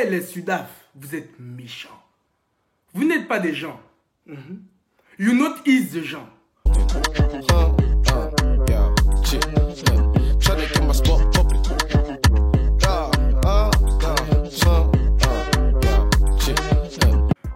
Eh, les Sudaf, vous êtes méchants. Vous n'êtes pas des gens. You not is the gens.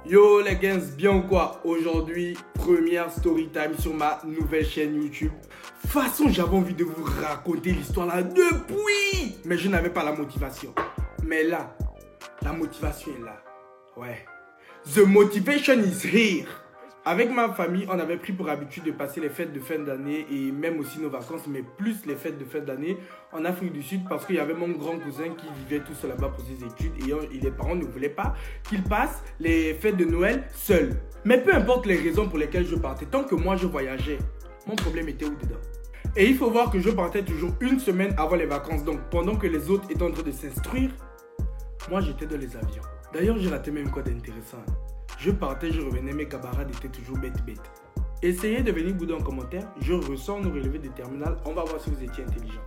Yo les gars, bien ou quoi? Aujourd'hui, première story time sur ma nouvelle chaîne YouTube. De toute façon, j'avais envie de vous raconter l'histoire là depuis, mais je n'avais pas la motivation. Mais là, la motivation est là. Ouais. The motivation is here. Avec ma famille, on avait pris pour habitude de passer les fêtes de fin d'année et même aussi nos vacances, mais plus les fêtes de fin d'année en Afrique du Sud parce qu'il y avait mon grand cousin qui vivait tout seul là-bas pour ses études et les parents ne voulaient pas qu'il passe les fêtes de Noël seul. Mais peu importe les raisons pour lesquelles je partais, tant que moi je voyageais, mon problème était où dedans? Et il faut voir que je partais toujours une semaine avant les vacances, donc pendant que les autres étaient en train de s'instruire, moi j'étais dans les avions. D'ailleurs, j'ai raté même quoi d'intéressant. Je partais, je revenais, mes camarades étaient toujours bêtes. Essayez de venir bouder en commentaire. Je ressors nos relevés de terminal. On va voir si vous étiez intelligent.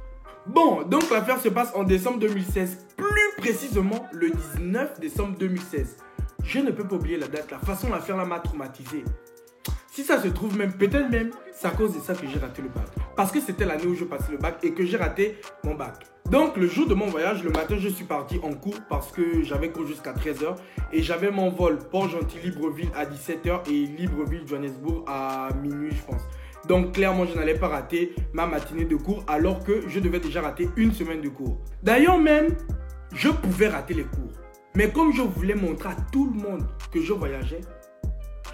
Bon, donc l'affaire se passe en décembre 2016. Plus précisément, le 19 décembre 2016. Je ne peux pas oublier la date. La façon l'affaire là m'a traumatisé. Si ça se trouve même, peut-être même, c'est à cause de ça que j'ai raté le bac. Parce que c'était l'année où je passais le bac et que j'ai raté mon bac. Donc le jour de mon voyage, le matin, je suis parti en cours parce que j'avais cours jusqu'à 13h. Et j'avais mon vol Port-Gentil-Libreville à 17h et Libreville-Johannesburg à minuit, je pense. Donc clairement, je n'allais pas rater ma matinée de cours alors que je devais déjà rater une semaine de cours. D'ailleurs même, je pouvais rater les cours. Mais comme je voulais montrer à tout le monde que je voyageais,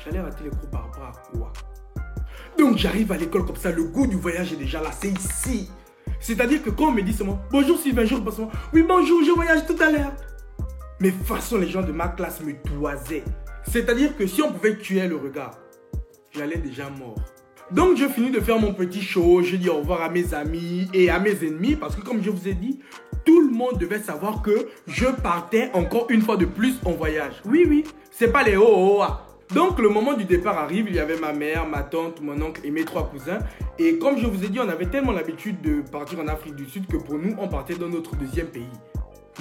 j'allais rater les cours par rapport à quoi? Donc j'arrive à l'école comme ça, le goût du voyage est déjà là, c'est ici. C'est-à-dire que quand on me dit seulement « Bonjour Sylvain », je repasse seulement « Oui bonjour, je voyage tout à l'heure ». Mais de toute façon, les gens de ma classe me toisaient. C'est-à-dire que si on pouvait tuer le regard, j'allais déjà mort. Donc je finis de faire mon petit show, je dis au revoir à mes amis et à mes ennemis parce que comme je vous ai dit, tout le monde devait savoir que je partais encore une fois de plus en voyage. Oui, c'est pas les oh. Donc le moment du départ arrive, il y avait ma mère, ma tante, mon oncle et mes 3 cousins. Et comme je vous ai dit, on avait tellement l'habitude de partir en Afrique du Sud que pour nous, on partait dans notre deuxième pays.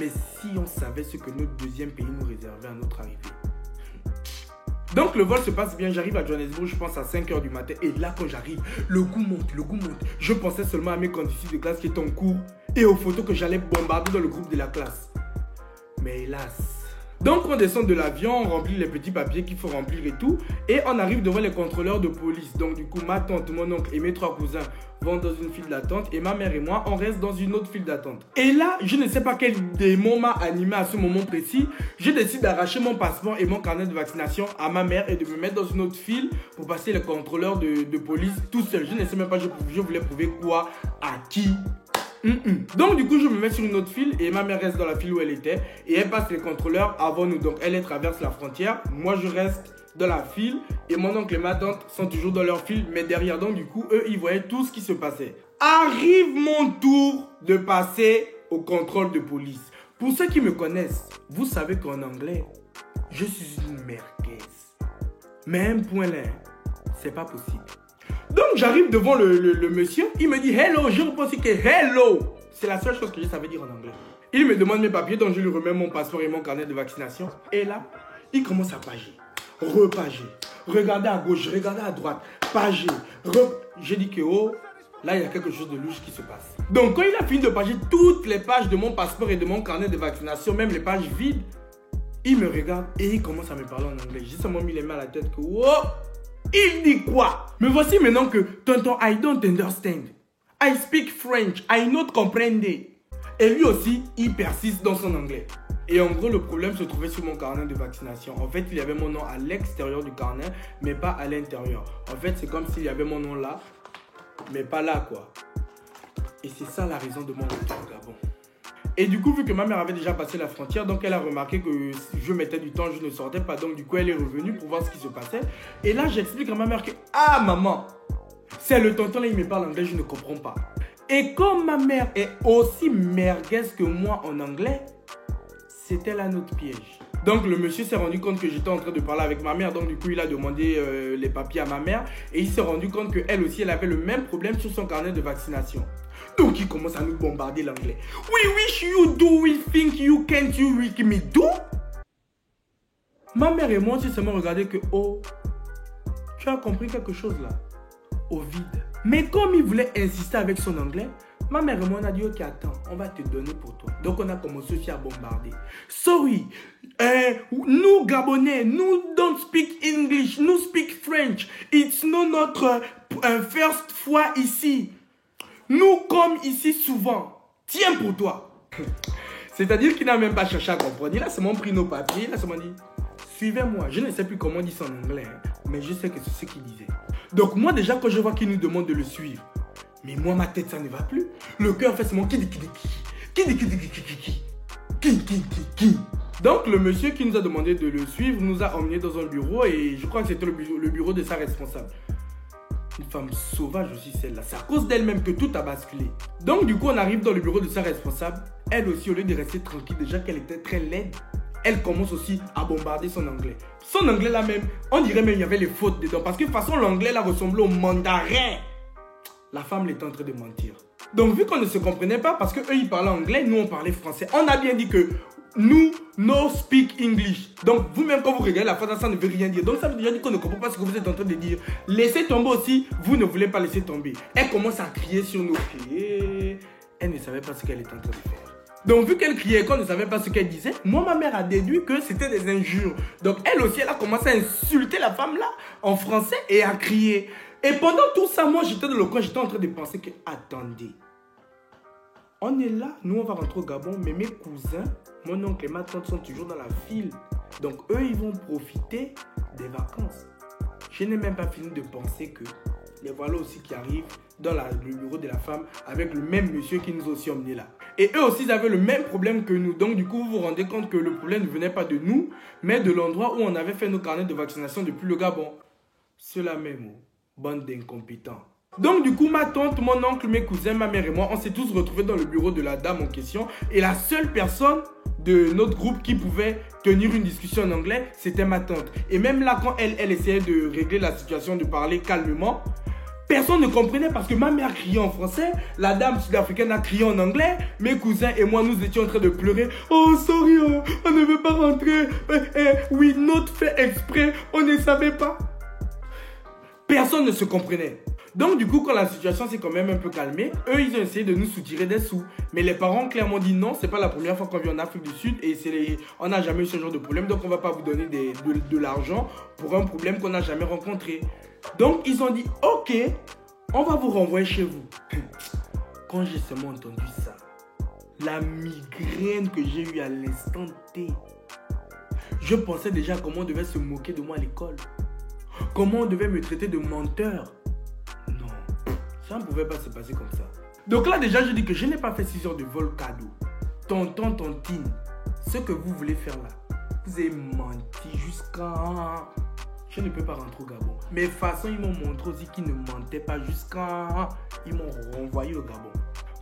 Mais si on savait ce que notre deuxième pays nous réservait à notre arrivée. Donc le vol se passe bien, j'arrive à Johannesburg, je pense à 5h du matin. Et là quand j'arrive, le goût monte. Je pensais seulement à mes conditions de classe qui étaient en cours et aux photos que j'allais bombarder dans le groupe de la classe. Mais hélas. Donc on descend de l'avion, on remplit les petits papiers qu'il faut remplir et tout. Et on arrive devant les contrôleurs de police. Donc du coup ma tante, mon oncle et mes 3 cousins vont dans une file d'attente. Et ma mère et moi, on reste dans une autre file d'attente. Et là, je ne sais pas quel démon m'a animé à ce moment précis. Je décide d'arracher mon passeport et mon carnet de vaccination à ma mère et de me mettre dans une autre file pour passer les contrôleurs de police tout seul. Je ne sais même pas, je voulais prouver quoi, à qui. Donc du coup je me mets sur une autre file et ma mère reste dans la file où elle était et elle passe les contrôleurs avant nous. Donc elle traverse la frontière, moi je reste dans la file et mon oncle et ma tante sont toujours dans leur file mais derrière. Donc du coup eux ils voyaient tout ce qui se passait. Arrive mon tour de passer au contrôle de police. Pour ceux qui me connaissent, vous savez qu'en anglais je suis une merguez. Mais un point là, c'est pas possible. Donc j'arrive devant le monsieur, il me dit hello, je pense que hello. C'est la seule chose que je savais dire en anglais. Il me demande mes papiers, donc je lui remets mon passeport et mon carnet de vaccination. Et là, il commence à pager, repager, regarder à gauche, regarder à droite, pager, j'ai dit que oh, là il y a quelque chose de louche qui se passe. Donc quand il a fini de pager toutes les pages de mon passeport et de mon carnet de vaccination, même les pages vides, il me regarde et il commence à me parler en anglais. J'ai seulement mis les mains à la tête que oh, il dit quoi? Me voici maintenant que tonton, I don't understand. I speak French, I not comprende. Et lui aussi, il persiste dans son anglais. Et en gros, le problème se trouvait sur mon carnet de vaccination. En fait, il y avait mon nom à l'extérieur du carnet, mais pas à l'intérieur. En fait, c'est comme s'il y avait mon nom là, mais pas là quoi. Et c'est ça la raison de mon retour au Gabon. Et du coup, vu que ma mère avait déjà passé la frontière, donc elle a remarqué que je mettais du temps, je ne sortais pas. Donc du coup, elle est revenue pour voir ce qui se passait. Et là, j'explique à ma mère que « Ah, maman, c'est le tonton là, il me parle anglais, je ne comprends pas. » Et comme ma mère est aussi merguez que moi en anglais, c'était là notre piège. Donc le monsieur s'est rendu compte que j'étais en train de parler avec ma mère. Donc du coup, il a demandé les papiers à ma mère. Et il s'est rendu compte qu'elle aussi, elle avait le même problème sur son carnet de vaccination. Donc il commence à nous bombarder l'anglais. We wish you do we think you can't you make me do? Ma mère et moi, on s'est seulement regardé que, oh, tu as compris quelque chose là, au vide. Mais comme il voulait insister avec son anglais, ma mère et moi, on a dit, ok, attends, on va te donner pour toi. Donc, on a commencé aussi à bombarder. Sorry, nous, Gabonais, nous don't speak English, nous speak French. It's not notre first fois ici. Nous, comme ici souvent, tiens pour toi. C'est-à-dire qu'il n'a même pas cherché à comprendre. Il a seulement pris nos papiers, il a seulement dit, suivez-moi. Je ne sais plus comment on dit ça en anglais, hein, mais je sais que c'est ce qu'il disait. Donc moi déjà, quand je vois qu'il nous demande de le suivre, mais moi, ma tête, ça ne va plus. Le cœur fait seulement qui. Donc le monsieur qui nous a demandé de le suivre nous a emmenés dans un bureau et je crois que c'était le bureau de sa responsable. Une femme sauvage aussi celle-là. C'est à cause d'elle-même que tout a basculé. Donc du coup on arrive dans le bureau de sa responsable. Elle aussi, au lieu de rester tranquille, déjà qu'elle était très laide, elle commence aussi à bombarder son anglais. Son anglais là même, on dirait même qu'il y avait les fautes dedans. Parce que de toute façon l'anglais là ressemblait au mandarin. La femme était en train de mentir. Donc vu qu'on ne se comprenait pas parce qu'eux ils parlaient anglais, nous on parlait français. On a bien dit que nous, no speak English. Donc vous-même quand vous regardez la phrase, ça ne veut rien dire. Donc ça veut déjà dire qu'on ne comprend pas ce que vous êtes en train de dire. Laissez tomber aussi, vous ne voulez pas laisser tomber. Elle commence à crier sur nous. Elle ne savait pas ce qu'elle était en train de faire. Donc vu qu'elle criait et qu'on ne savait pas ce qu'elle disait, moi ma mère a déduit que c'était des injures. Donc elle aussi elle a commencé à insulter la femme là en français et à crier. Et pendant tout ça, moi j'étais dans le coin, j'étais en train de penser que attendez. On est là, nous on va rentrer au Gabon, mais mes cousins, mon oncle et ma tante sont toujours dans la file. Donc eux ils vont profiter des vacances. Je n'ai même pas fini de penser que les voilà aussi qui arrivent dans le bureau de la femme avec le même monsieur qui nous a aussi emmenés là. Et eux aussi ils avaient le même problème que nous. Donc du coup vous vous rendez compte que le problème ne venait pas de nous, mais de l'endroit où on avait fait nos carnets de vaccination depuis le Gabon. Cela même, bande d'incompétents. Donc du coup ma tante, mon oncle, mes cousins, ma mère et moi, on s'est tous retrouvés dans le bureau de la dame en question. Et la seule personne de notre groupe qui pouvait tenir une discussion en anglais, c'était ma tante. Et même là quand elle essayait de régler la situation, de parler calmement, personne ne comprenait parce que ma mère criait en français, la dame sud-africaine a crié en anglais, mes cousins et moi nous étions en train de pleurer. Oh sorry, on ne veut pas rentrer, oui, notre fait exprès, on ne savait pas. Personne ne se comprenait. Donc du coup quand la situation s'est quand même un peu calmée, eux ils ont essayé de nous soutirer des sous. Mais les parents ont clairement dit non, c'est pas la première fois qu'on vient en Afrique du Sud et on n'a jamais eu ce genre de problème. Donc on va pas vous donner de l'argent pour un problème qu'on n'a jamais rencontré. Donc ils ont dit ok, on va vous renvoyer chez vous. Quand j'ai seulement entendu ça, la migraine que j'ai eue à l'instant T, je pensais déjà comment on devait se moquer de moi à l'école. Comment on devait me traiter de menteur. Non, ça ne pouvait pas se passer comme ça. Donc là déjà je dis que je n'ai pas fait 6 heures de vol cadeau. Tonton, tontine, ce que vous voulez faire là, vous avez menti jusqu'à... Je ne peux pas rentrer au Gabon. Mais de toute façon, ils m'ont montré aussi qu'ils ne mentaient pas jusqu'à... Ils m'ont renvoyé au Gabon.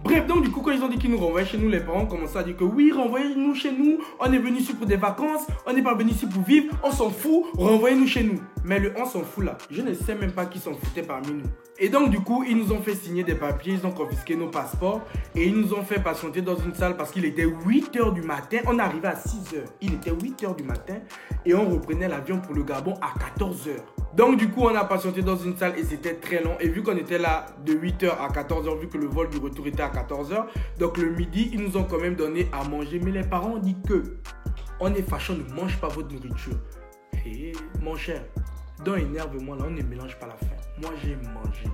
Bref, donc du coup, quand ils ont dit qu'ils nous renvoyaient chez nous, les parents commençaient à dire que oui, renvoyez-nous chez nous. On est venu ici pour des vacances. On n'est pas venu ici pour vivre. On s'en fout. Renvoyez-nous chez nous. Mais le on s'en fout là, je ne sais même pas qui s'en foutait parmi nous. Et donc du coup, ils nous ont fait signer des papiers. Ils ont confisqué nos passeports. Et ils nous ont fait patienter dans une salle parce qu'il était 8 h du matin. On arrivait à 6 h. Il était 8 h du matin. Et on reprenait l'avion pour le Gabon à 14 h. Donc du coup, on a patienté dans une salle et c'était très long. Et vu qu'on était là de 8 h à 14 h, vu que le vol du retour était à 14 h, donc le midi, ils nous ont quand même donné à manger. Mais les parents ont dit que on est fâché, on ne mange pas votre nourriture. Et mon cher, dans énerve-moi là, on ne mélange pas la faim. Moi, j'ai mangé.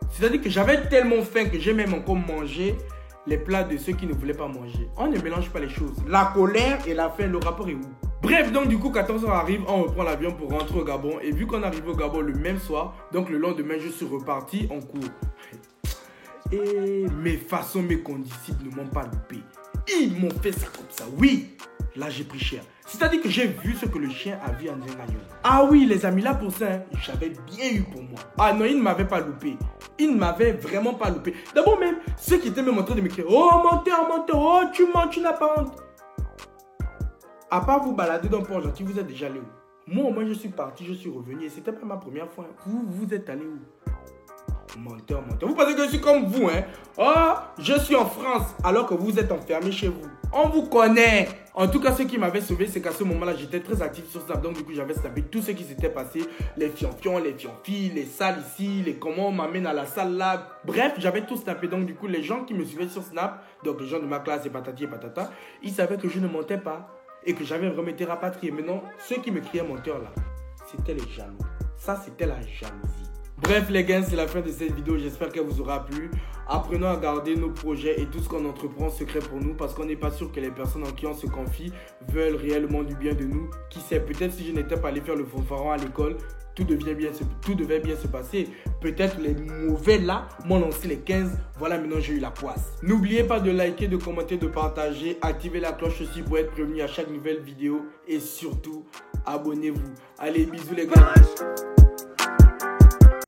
C'est-à-dire que j'avais tellement faim que j'ai même encore mangé les plats de ceux qui ne voulaient pas manger. On ne mélange pas les choses. La colère et la faim, le rapport est où? Bref, donc du coup, 14 h arrive, on reprend l'avion pour rentrer au Gabon. Et vu qu'on arrive au Gabon le même soir, donc le lendemain, je suis reparti en cours. Et mes façons, mes condisciples ne m'ont pas loupé. Ils m'ont fait ça comme ça. Oui, là j'ai pris cher. C'est-à-dire que j'ai vu ce que le chien a vu en Zengagnon. Ah oui, les amis, là pour ça, hein, j'avais bien eu pour moi. Ah non, ils ne m'avaient pas loupé. Ils ne m'avaient vraiment pas loupé. D'abord même, ceux qui étaient même en train de m'écrire, oh menteur, menteur, oh tu mens, tu n'as pas honte. À part vous balader dans Port-Gentil, vous êtes déjà allé où? Moi, au moins, je suis parti, je suis revenu. Et c'était pas ma première fois. Vous êtes allé où? Menteur, menteur. Vous pensez que je suis comme vous, hein? Oh, je suis en France, alors que vous êtes enfermé chez vous. On vous connaît. En tout cas, ce qui m'avait sauvé, c'est qu'à ce moment-là, j'étais très actif sur Snap. Donc, du coup, j'avais snappé tout ce qui s'était passé. Les fianfions, les fianfilles, les salles ici, les comment on m'amène à la salle là. Bref, j'avais tout snappé. Donc, du coup, les gens qui me suivaient sur Snap, donc les gens de ma classe et patati et patata, ils savaient que je ne mentais pas et que j'avais vraiment été rapatrié. Maintenant, ceux qui me criaient menteur là, c'était les jaloux. Ça, c'était la jalousie. Bref les gars, c'est la fin de cette vidéo, j'espère qu'elle vous aura plu. Apprenons à garder nos projets et tout ce qu'on entreprend secret pour nous parce qu'on n'est pas sûr que les personnes en qui on se confie veulent réellement du bien de nous. Qui sait, peut-être si je n'étais pas allé faire le fanfaron à l'école, tout devait bien se passer. Peut-être les mauvais là m'ont lancé les 15, voilà maintenant j'ai eu la poisse. N'oubliez pas de liker, de commenter, de partager, activez la cloche aussi pour être prévenu à chaque nouvelle vidéo et surtout, abonnez-vous. Allez, bisous les gars.